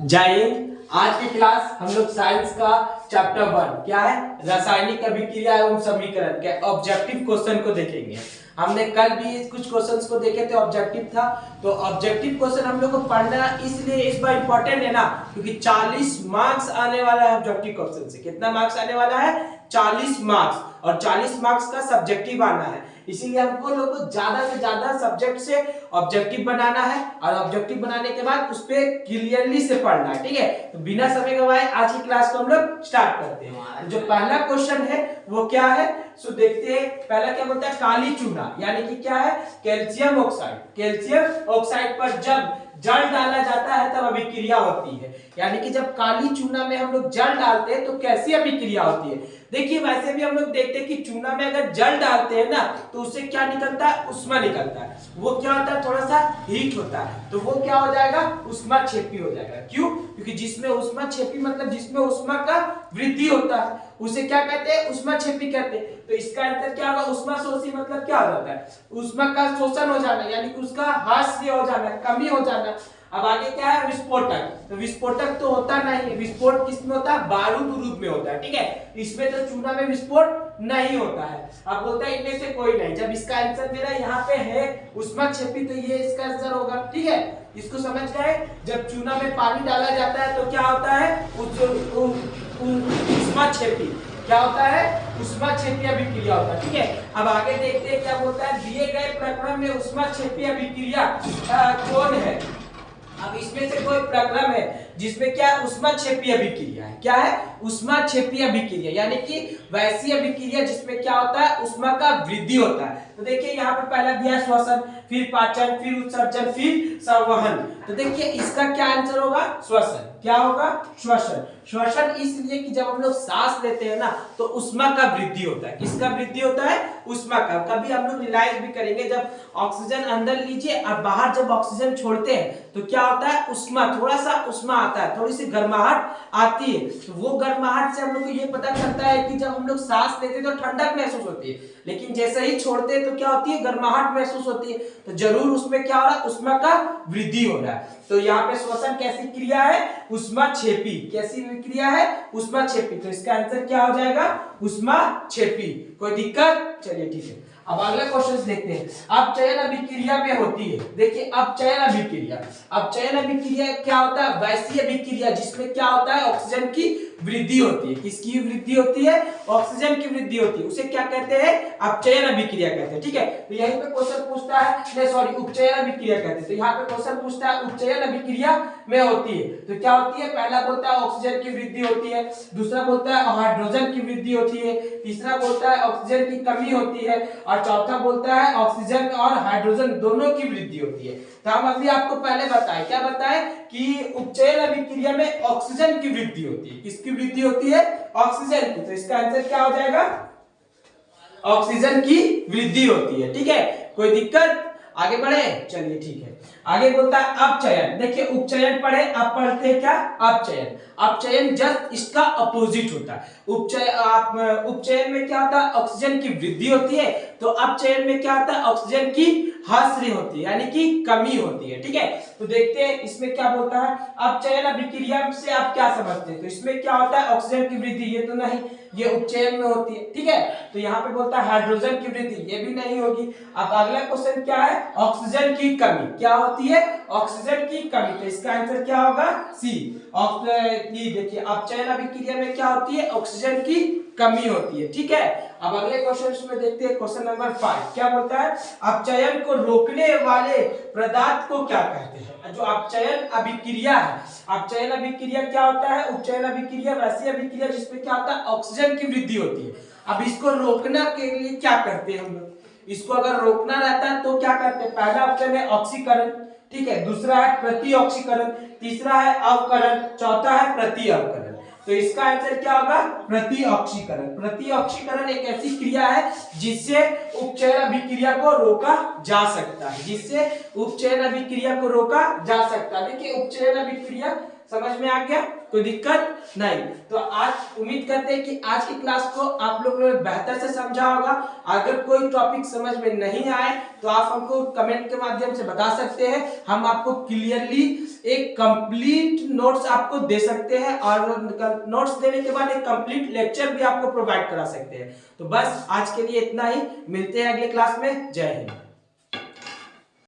जय हिंद। आज की क्लास हम लोग साइंस का चैप्टर 1 क्या है, रासायनिक अभिक्रिया एवं समीकरण के ऑब्जेक्टिव क्वेश्चन को देखेंगे। हमने कल भी कुछ क्वेश्चंस को देखे थे, ऑब्जेक्टिव था। तो ऑब्जेक्टिव क्वेश्चन हम लोग को पढ़ना इसलिए इस बार इंपॉर्टेंट है ना, क्योंकि 40 मार्क्स आने वाला है ऑब्जेक्टिव क्वेश्चन से। कितना मार्क्स आने वाला है? 40 मार्क्स, और 40 मार्क्स का सब्जेक्टिव आना है। इसीलिए हमको लोग को ज्यादा से ज्यादा सब्जेक्ट से ऑब्जेक्टिव बनाना है, और ऑब्जेक्टिव बनाने के बाद उस पे क्लियरली से पढ़ना है। ठीक है, तो बिना समय गवाए आज की क्लास को हम लोग स्टार्ट करते हैं। जो पहला क्वेश्चन है वो क्या है, सो देखते हैं। पहला क्या बोलता है, काली चूना यानी कि क्या है, कैल्शियम ऑक्साइड। कैल्शियम ऑक्साइड पर जब जल डाला जाता है तब अभिक्रिया होती है। यानी कि जब काली चूना में हम लोग जल डालते हैं तो कैसी अभिक्रिया होती है। देखिए, वैसे भी हम लोग देखते हैं कि चूना में अगर जल डालते हैं ना तो उससे क्या निकलता है, उष्मा निकलता है। वो क्या होता है, थोड़ा सा हीट होता है, तो वो क्या हो जाएगा, उष्मा छेपी हो जाएगा। क्यों? क्योंकि जिसमें उष्मा छेपी मतलब जिसमें उष्मा का वृद्धि होता है उसे क्या कहते हैं, उष्मा छेपी कहते हैं। तो इसका आंसर क्या होगा, उष्मा शोषी मतलब क्या हो जाता है, उष्मा का शोषण हो जाना, यानी कि उसका ह्रास हो जाना, कमी हो जाना। अब आगे क्या है, विस्फोटक। तो विस्फोटक तो होता नहीं, विस्फोट किसमें होता है, बारूद रूप में होता है। ठीक है, इसमें तो चूना में विस्फोट नहीं होता है। अब बोलता है इनमें से कोई नहीं। जब इसका आंसर मेरा यहाँ पे है उष्मा छेपी, तो ये इसका आंसर होगा। ठीक है, इसको समझ गए। जब चूना में पानी डाला जाता है तो क्या होता है, उष्मा छेपी क्या होता है, उष्मा छेपी अभिक्रिया होता है। ठीक है, अब आगे देखते हैं क्या बोलता है। दिए गए प्रक्रम में उष्मा छेपी अभिक्रिया कौन है। अब इसमें से कोई प्रक्रम है जिसमें क्या उष्मा छेपी अभिक्रिया है। क्या है, उष्मा छेपी अभिक्रिया, यानी कि वैसी अभिक्रिया जिसमें क्या होता है, उष्मा का वृद्धि होता है। तो देखिए यहाँ पे पहला दिया श्वसन, फिर पाचन, फिर उत्सर्जन, फिर संवहन। तो देखिए इसका क्या आंसर होगा, श्वसन। क्या होगा, श्वसन। श्वसन इसलिए कि जब हम लोग सांस लेते हैं ना तो उष्मा का वृद्धि होता है। किसका वृद्धि होता है, उष्मा का। कभी हम लोग रियलाइज भी करेंगे, जब ऑक्सीजन अंदर लीजिए और बाहर जब ऑक्सीजन छोड़ते हैं तो क्या होता है, उष्मा, थोड़ा सा उष्मा आता है, थोड़ी सी गर्माहट आती है। तो वो गर्माहट से हम लोग को ये पता चलता है कि जब हम लोग सांस लेते हैं तो ठंडक महसूस होती है, लेकिन जैसे ही छोड़ते हैं तो क्या होती है, गर्माहट महसूस होती है। तो जरूर उसमें क्या हो रहा है, उष्मा का वृद्धि हो रहा है। तो यहाँ पे श्वसन कैसी क्रिया है, उष्मा छेपी। कैसी क्रिया है, उष्मा छेपी। तो इसका आंसर क्या हो जाएगा, उष्मा छेपी। कोई दिक्कत? चलिए ठीक है। अब अगला क्वेश्चन देखते हैं। अपचयन अभिक्रिया में होती है। देखिए अपचयन अभिक्रिया, अपचयन अभिक्रिया क्या होता है, वैसी अभिक्रिया जिसमें क्या होता है, ऑक्सीजन की वृद्धि होती है। किसकी वृद्धि होती है, ऑक्सीजन की वृद्धि होती है। उसे क्या कहते हैं, अपचयन अभिक्रिया कहते हैं। ठीक है, तो यहीं पे क्वेश्चन पूछता है, नहीं सॉरी, उपचयन अभिक्रिया कहते हैं। तो यहाँ पे क्वेश्चन पूछता है उपचयन अभिक्रिया में होती है तो क्या होती है। पहला बोलता है ऑक्सीजन की वृद्धि होती है, दूसरा बोलता है हाइड्रोजन की वृद्धि होती है, तीसरा बोलता है ऑक्सीजन की कमी होती है, और चौथा बोलता है ऑक्सीजन और हाइड्रोजन दोनों की वृद्धि होती है। तो हम अभी आपको पहले बताएं, क्या बताएं कि उपचयन अभिक्रिया में ऑक्सीजन की वृद्धि होती है। किसकी वृद्धि होती है, ऑक्सीजन की। तो इसका आंसर क्या हो जाएगा, ऑक्सीजन की वृद्धि होती है। ठीक है, कोई दिक्कत? आगे बढ़े, चलिए ठीक है। आगे बोलता है अपचयन। देखिए उपचयन पढ़े, अब पढ़ते हैं क्या, अपचयन। अपचयन जस्ट इसका अपोजिट होता है। उपचयन में क्या होता है, ऑक्सीजन की वृद्धि होती है, तो अपचयन में क्या होता है, ऑक्सीजन की ह्रास होती है, यानी कि कमी होती है। ठीक है, तो देखते हैं इसमें क्या बोलता है। अपचयन अभिक्रिया से आप क्या समझते हैं, तो इसमें क्या होता है, ऑक्सीजन की वृद्धि, ये तो नहीं, ये उपचयन में होती है। ठीक है, तो यहाँ पे बोलता है हाइड्रोजन की वृद्धि, ये भी नहीं होगी। अब अगला क्वेश्चन क्या है, ऑक्सीजन की कमी। क्या होती है, ऑक्सीजन की कमी। तो इसका आंसर क्या होगा, सी। देखिए अपचयन अभिक्रिया में क्या होती है, ऑक्सीजन की कमी होती है। ठीक है, अब अगले क्वेश्चन में देखते हैं। क्वेश्चन नंबर 5 क्या बोलता है, अपचयन को रोकने वाले पदार्थ को क्या कहते हैं। जो अपचयन अभिक्रिया है, अपचयन अभिक्रिया क्या होता है, उपचयन अभिक्रिया वैसी अभिक्रिया जिसमें क्या होता है, ऑक्सीजन की वृद्धि होती है। अब इसको रोकने के लिए क्या करते हैं हम लोग, इसको अगर रोकना रहता है तो क्या करते हैं। पहला ऑप्शन है ऑक्सीकरण, ठीक है, दूसरा है प्रति ऑक्सीकरण, तीसरा है अवकरण, चौथा है प्रति अवकरण। तो इसका आंसर क्या होगा, प्रति ऑक्सीकरण। प्रति ऑक्सीकरण एक ऐसी क्रिया है जिससे उपचयन अभिक्रिया को रोका जा सकता है, जिससे उपचयन अभिक्रिया को रोका जा सकता है। देखिए उपचयन अभिक्रिया समझ में आ गया। कोई दिक्कत नहीं। तो आज उम्मीद करते हैं कि आज की क्लास को आप लोगों ने बेहतर से समझा होगा। अगर कोई टॉपिक समझ में नहीं आए तो आप हमको कमेंट के माध्यम से बता सकते हैं, हम आपको क्लियरली एक कंप्लीट नोट्स आपको दे सकते हैं और नोट्स देने के बाद एक कंप्लीट लेक्चर भी आपको प्रोवाइड करा सकते हैं। तो बस आज के लिए इतना ही, मिलते हैं अगले क्लास में। जय हिंद।